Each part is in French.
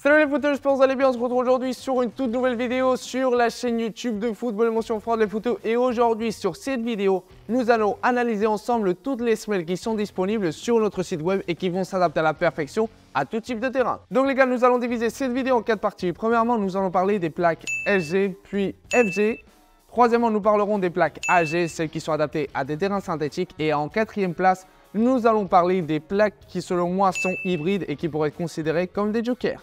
Salut les footeux, j'espère que vous allez bien. On se retrouve aujourd'hui sur une toute nouvelle vidéo sur la chaîne YouTube de Football Émotion Froide les footeux. Et aujourd'hui sur cette vidéo, nous allons analyser ensemble toutes les semelles qui sont disponibles sur notre site web et qui vont s'adapter à la perfection à tout type de terrain. Donc les gars, nous allons diviser cette vidéo en 4 parties. Premièrement, nous allons parler des plaques SG puis FG. Troisièmement, nous parlerons des plaques AG, celles qui sont adaptées à des terrains synthétiques. Et en quatrième place, nous allons parler des plaques qui selon moi sont hybrides et qui pourraient être considérées comme des jokers.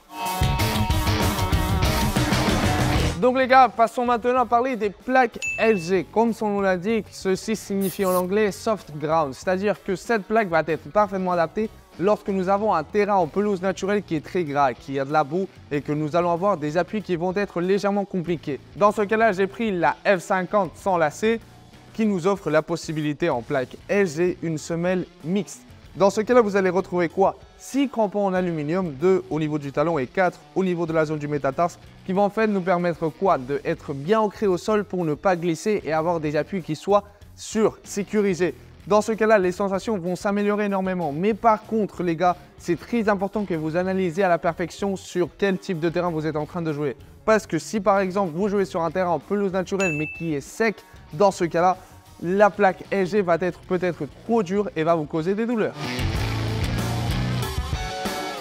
Donc les gars, passons maintenant à parler des plaques LG. Comme son nom l'indique, ceci signifie en anglais soft ground, c'est-à-dire que cette plaque va être parfaitement adaptée lorsque nous avons un terrain en pelouse naturelle qui est très gras, qui a de la boue et que nous allons avoir des appuis qui vont être légèrement compliqués. Dans ce cas-là, j'ai pris la F50 sans lacet qui nous offre la possibilité en plaque LG une semelle mixte. Dans ce cas-là, vous allez retrouver quoi? 6 crampons en aluminium, 2 au niveau du talon et 4 au niveau de la zone du métatarse qui vont en fait nous permettre quoi? D'être bien ancrés au sol pour ne pas glisser et avoir des appuis qui soient sûrs, sécurisés. Dans ce cas-là, les sensations vont s'améliorer énormément. Mais par contre, les gars, c'est très important que vous analysez à la perfection sur quel type de terrain vous êtes en train de jouer. Parce que si par exemple, vous jouez sur un terrain en pelouse naturelle mais qui est sec, dans ce cas-là, la plaque LG va être peut-être trop dure et va vous causer des douleurs.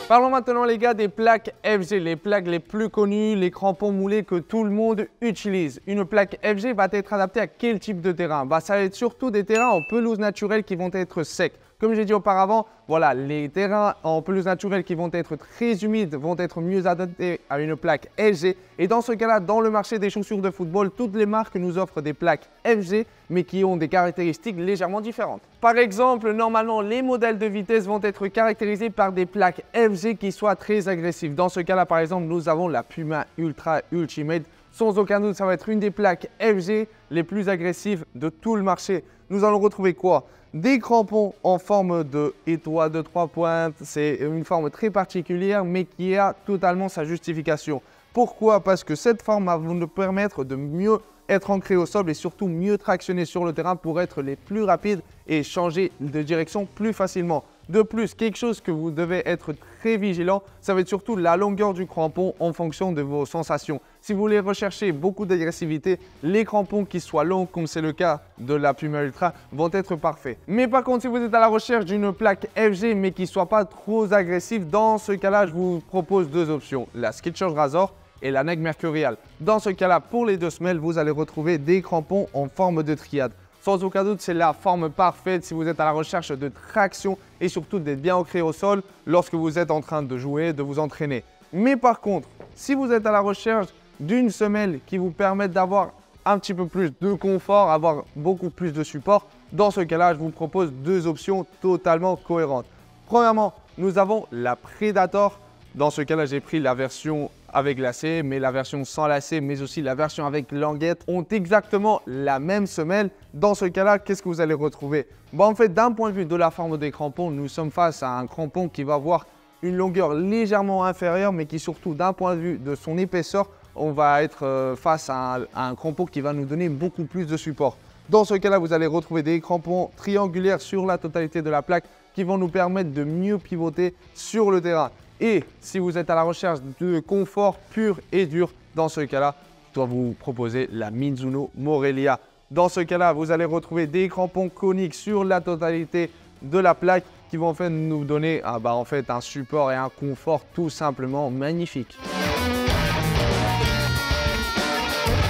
Parlons maintenant les gars des plaques FG, les plaques les plus connues, les crampons moulés que tout le monde utilise. Une plaque FG va être adaptée à quel type de terrain? Ça va être surtout des terrains en pelouse naturelle qui vont être secs. Comme j'ai dit auparavant, voilà, les terrains en pelouse naturelle qui vont être très humides vont être mieux adaptés à une plaque LG. Et dans ce cas-là, dans le marché des chaussures de football, toutes les marques nous offrent des plaques FG, mais qui ont des caractéristiques légèrement différentes. Par exemple, normalement, les modèles de vitesse vont être caractérisés par des plaques FG qui soient très agressives. Dans ce cas-là, par exemple, nous avons la Puma Ultra Ultimate. Sans aucun doute, ça va être une des plaques FG les plus agressives de tout le marché. Nous allons retrouver quoi? Des crampons en forme d'étoile de 3 pointes, c'est une forme très particulière mais qui a totalement sa justification. Pourquoi? Parce que cette forme va nous permettre de mieux être ancré au sol et surtout mieux tractionner sur le terrain pour être les plus rapides et changer de direction plus facilement. De plus, quelque chose que vous devez être très vigilant, ça va être surtout la longueur du crampon en fonction de vos sensations. Si vous voulez rechercher beaucoup d'agressivité, les crampons qui soient longs, comme c'est le cas de la Puma Ultra, vont être parfaits. Mais par contre, si vous êtes à la recherche d'une plaque FG mais qui ne soit pas trop agressive, dans ce cas-là, je vous propose deux options, la Skechers Razor et la Nike Mercurial. Dans ce cas-là, pour les deux semelles, vous allez retrouver des crampons en forme de triade. Sans aucun doute, c'est la forme parfaite si vous êtes à la recherche de traction et surtout d'être bien ancré au sol lorsque vous êtes en train de jouer, de vous entraîner. Mais par contre, si vous êtes à la recherche d'une semelle qui vous permette d'avoir un petit peu plus de confort, avoir beaucoup plus de support, dans ce cas-là, je vous propose deux options totalement cohérentes. Premièrement, nous avons la Predator. Dans ce cas-là, j'ai pris la version avec lacet, mais la version sans lacet, mais aussi la version avec languette ont exactement la même semelle. Dans ce cas-là, qu'est-ce que vous allez retrouver? En fait, d'un point de vue de la forme des crampons, nous sommes face à un crampon qui va avoir une longueur légèrement inférieure, mais qui surtout, d'un point de vue de son épaisseur, on va être face à un crampon qui va nous donner beaucoup plus de support. Dans ce cas-là, vous allez retrouver des crampons triangulaires sur la totalité de la plaque qui vont nous permettre de mieux pivoter sur le terrain. Et si vous êtes à la recherche de confort pur et dur, dans ce cas-là, je dois vous proposer la Mizuno Morelia. Dans ce cas-là, vous allez retrouver des crampons coniques sur la totalité de la plaque qui vont en fait nous donner un support et un confort tout simplement magnifique.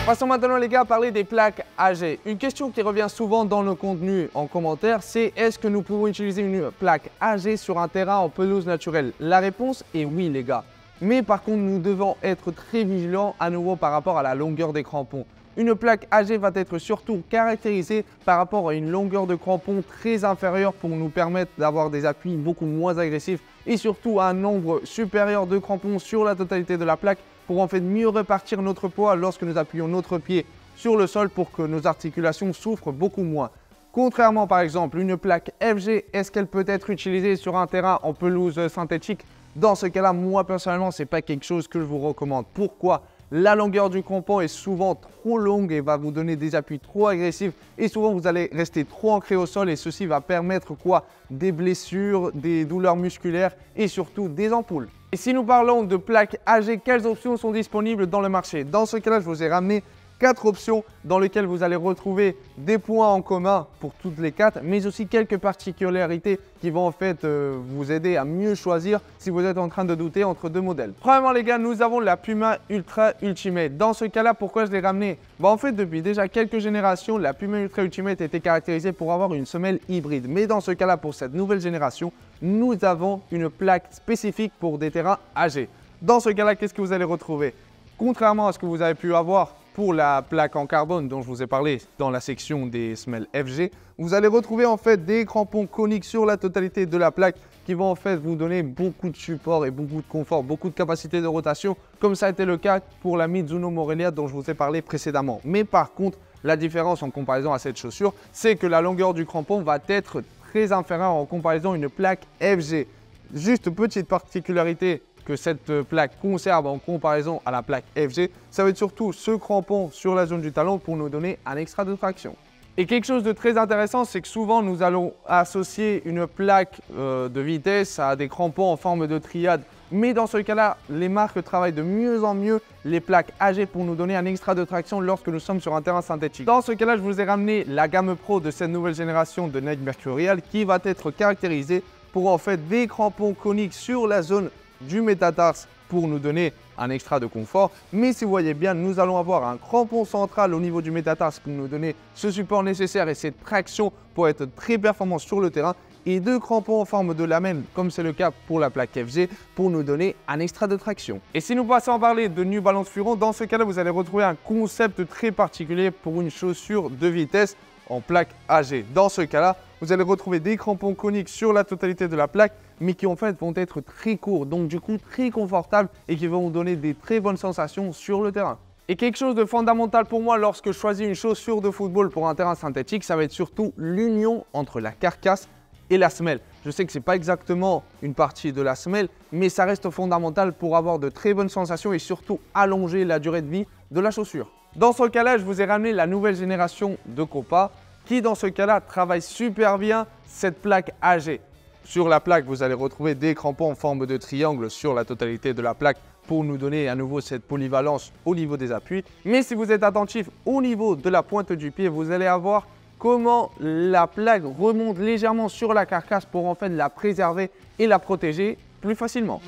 Passons maintenant les gars à parler des plaques AG. Une question qui revient souvent dans nos contenus en commentaire, c'est est-ce que nous pouvons utiliser une plaque AG sur un terrain en pelouse naturelle? La réponse est oui les gars. Mais par contre, nous devons être très vigilants à nouveau par rapport à la longueur des crampons. Une plaque AG va être surtout caractérisée par rapport à une longueur de crampon très inférieure pour nous permettre d'avoir des appuis beaucoup moins agressifs et surtout un nombre supérieur de crampons sur la totalité de la plaque pour en fait mieux répartir notre poids lorsque nous appuyons notre pied sur le sol pour que nos articulations souffrent beaucoup moins. Contrairement par exemple, une plaque FG, est-ce qu'elle peut être utilisée sur un terrain en pelouse synthétique? Dans ce cas-là, moi personnellement, ce n'est pas quelque chose que je vous recommande. Pourquoi? La longueur du crampon est souvent trop longue et va vous donner des appuis trop agressifs et souvent vous allez rester trop ancré au sol et ceci va permettre quoi? Des blessures, des douleurs musculaires et surtout des ampoules. Et si nous parlons de plaques AG, quelles options sont disponibles dans le marché? Dans ce cas-là, je vous ai ramené 4 options dans lesquelles vous allez retrouver des points en commun pour toutes les 4, mais aussi quelques particularités qui vont en fait vous aider à mieux choisir si vous êtes en train de douter entre 2 modèles. Premièrement les gars, nous avons la Puma Ultra Ultimate. Dans ce cas-là, pourquoi je l'ai ramené? En fait, depuis déjà quelques générations, la Puma Ultra Ultimate était caractérisée pour avoir une semelle hybride. Mais dans ce cas-là, pour cette nouvelle génération, nous avons une plaque spécifique pour des terrains âgés. Dans ce cas-là, qu'est-ce que vous allez retrouver? Contrairement à ce que vous avez pu avoir pour la plaque en carbone dont je vous ai parlé dans la section des semelles FG, vous allez retrouver en fait des crampons coniques sur la totalité de la plaque qui vont en fait vous donner beaucoup de support et beaucoup de confort, beaucoup de capacité de rotation, comme ça a été le cas pour la Mizuno Morelia dont je vous ai parlé précédemment. Mais par contre, la différence en comparaison à cette chaussure, c'est que la longueur du crampon va être très inférieure en comparaison à une plaque FG. Juste petite particularité que cette plaque conserve en comparaison à la plaque FG, ça va être surtout ce crampon sur la zone du talon pour nous donner un extra de traction. Et quelque chose de très intéressant, c'est que souvent nous allons associer une plaque de vitesse à des crampons en forme de triade. Mais dans ce cas-là, les marques travaillent de mieux en mieux les plaques AG pour nous donner un extra de traction lorsque nous sommes sur un terrain synthétique. Dans ce cas-là, je vous ai ramené la gamme Pro de cette nouvelle génération de Nike Mercurial qui va être caractérisée pour en fait des crampons coniques sur la zone du métatarse pour nous donner un extra de confort. Mais si vous voyez bien, nous allons avoir un crampon central au niveau du métatarse pour nous donner ce support nécessaire et cette traction pour être très performant sur le terrain. Et 2 crampons en forme de lamelle, comme c'est le cas pour la plaque FG, pour nous donner un extra de traction. Et si nous passons à parler de New Balance Furon, dans ce cas-là, vous allez retrouver un concept très particulier pour une chaussure de vitesse en plaque AG. Dans ce cas-là, vous allez retrouver des crampons coniques sur la totalité de la plaque, mais qui en fait vont être très courts, donc du coup très confortables et qui vont vous donner des très bonnes sensations sur le terrain. Et quelque chose de fondamental pour moi lorsque je choisis une chaussure de football pour un terrain synthétique, ça va être surtout l'union entre la carcasse et la semelle. Je sais que ce n'est pas exactement une partie de la semelle, mais ça reste fondamental pour avoir de très bonnes sensations et surtout allonger la durée de vie de la chaussure. Dans ce cas-là, je vous ai ramené la nouvelle génération de Copa qui dans ce cas-là travaille super bien cette plaque AG. Sur la plaque, vous allez retrouver des crampons en forme de triangle sur la totalité de la plaque pour nous donner à nouveau cette polyvalence au niveau des appuis. Mais si vous êtes attentif au niveau de la pointe du pied, vous allez avoir comment la plaque remonte légèrement sur la carcasse pour en fait la préserver et la protéger plus facilement.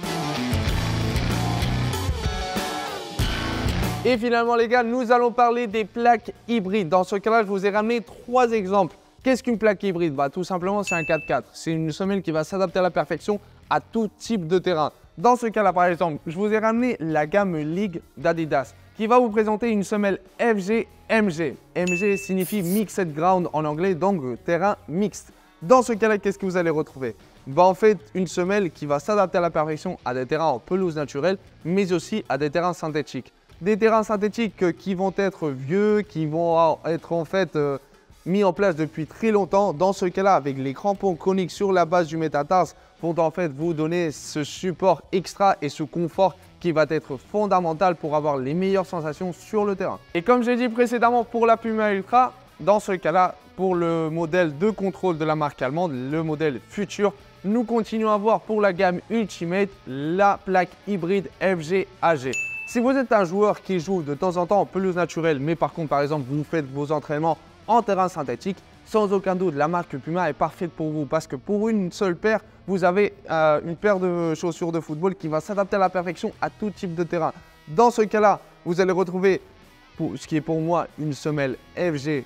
Et finalement les gars, nous allons parler des plaques hybrides. Dans ce cas-là, je vous ai ramené 3 exemples. Qu'est-ce qu'une plaque hybride? Tout simplement, c'est un 4x4. C'est une semelle qui va s'adapter à la perfection à tout type de terrain. Dans ce cas-là, par exemple, je vous ai ramené la gamme League d'Adidas qui va vous présenter une semelle FG MG. MG signifie Mixed Ground en anglais, donc terrain mixte. Dans ce cas-là, qu'est-ce que vous allez retrouver? En fait, une semelle qui va s'adapter à la perfection à des terrains en pelouse naturelle, mais aussi à des terrains synthétiques. Des terrains synthétiques qui vont être vieux, qui vont être en fait mis en place depuis très longtemps. Dans ce cas-là, avec les crampons coniques sur la base du métatarse, vont en fait vous donner ce support extra et ce confort qui va être fondamental pour avoir les meilleures sensations sur le terrain. Et comme j'ai dit précédemment pour la Puma Ultra, dans ce cas-là, pour le modèle de contrôle de la marque allemande, le modèle Future, nous continuons à voir pour la gamme Ultimate la plaque hybride FG AG. Si vous êtes un joueur qui joue de temps en temps en pelouse naturelle, mais par contre, par exemple, vous faites vos entraînements en terrain synthétique, sans aucun doute, la marque Puma est parfaite pour vous parce que pour une seule paire, vous avez une paire de chaussures de football qui va s'adapter à la perfection à tout type de terrain. Dans ce cas-là, vous allez retrouver ce qui est pour moi une semelle FG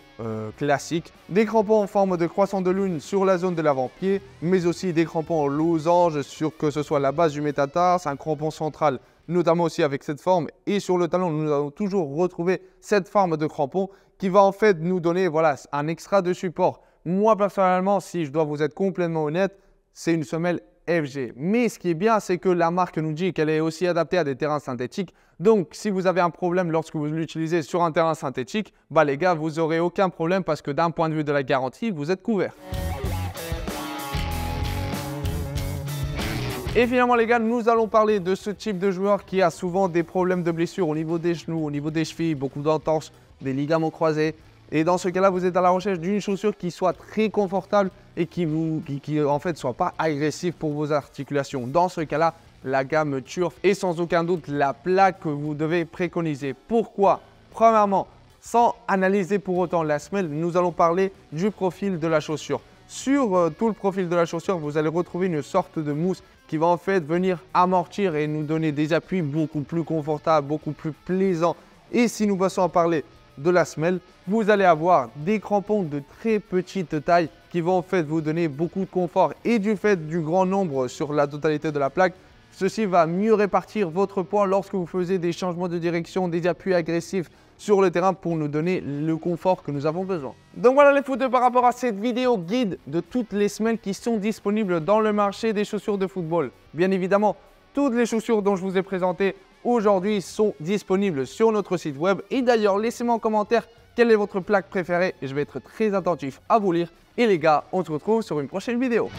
classique, des crampons en forme de croissant de lune sur la zone de l'avant-pied, mais aussi des crampons en losange sur que ce soit la base du métatarse, un crampon central notamment aussi avec cette forme, et sur le talon nous allons toujours retrouver cette forme de crampon qui va en fait nous donner voilà, un extra de support. Moi personnellement, si je dois vous être complètement honnête, c'est une semelle FG. Mais ce qui est bien, c'est que la marque nous dit qu'elle est aussi adaptée à des terrains synthétiques. Donc, si vous avez un problème lorsque vous l'utilisez sur un terrain synthétique, les gars, vous n'aurez aucun problème parce que d'un point de vue de la garantie, vous êtes couverts. Et finalement les gars, nous allons parler de ce type de joueur qui a souvent des problèmes de blessures au niveau des genoux, au niveau des chevilles, beaucoup d'entorses, des ligaments croisés. Et dans ce cas-là, vous êtes à la recherche d'une chaussure qui soit très confortable et qui en fait soit pas agressive pour vos articulations. Dans ce cas-là, la gamme Turf est sans aucun doute la plaque que vous devez préconiser. Pourquoi? Premièrement, sans analyser pour autant la semelle, nous allons parler du profil de la chaussure. Sur tout le profil de la chaussure, vous allez retrouver une sorte de mousse qui va en fait venir amortir et nous donner des appuis beaucoup plus confortables, beaucoup plus plaisants. Et si nous passons à parler de la semelle, vous allez avoir des crampons de très petite taille qui vont en fait vous donner beaucoup de confort. Et du fait du grand nombre sur la totalité de la plaque, ceci va mieux répartir votre poids lorsque vous faisiez des changements de direction, des appuis agressifs sur le terrain pour nous donner le confort que nous avons besoin. Donc voilà les footeux par rapport à cette vidéo guide de toutes les semelles qui sont disponibles dans le marché des chaussures de football. Bien évidemment, toutes les chaussures dont je vous ai présentées aujourd'hui sont disponibles sur notre site web. Et d'ailleurs, laissez-moi en commentaire quelle est votre plaque préférée et je vais être très attentif à vous lire. Et les gars, on se retrouve sur une prochaine vidéo.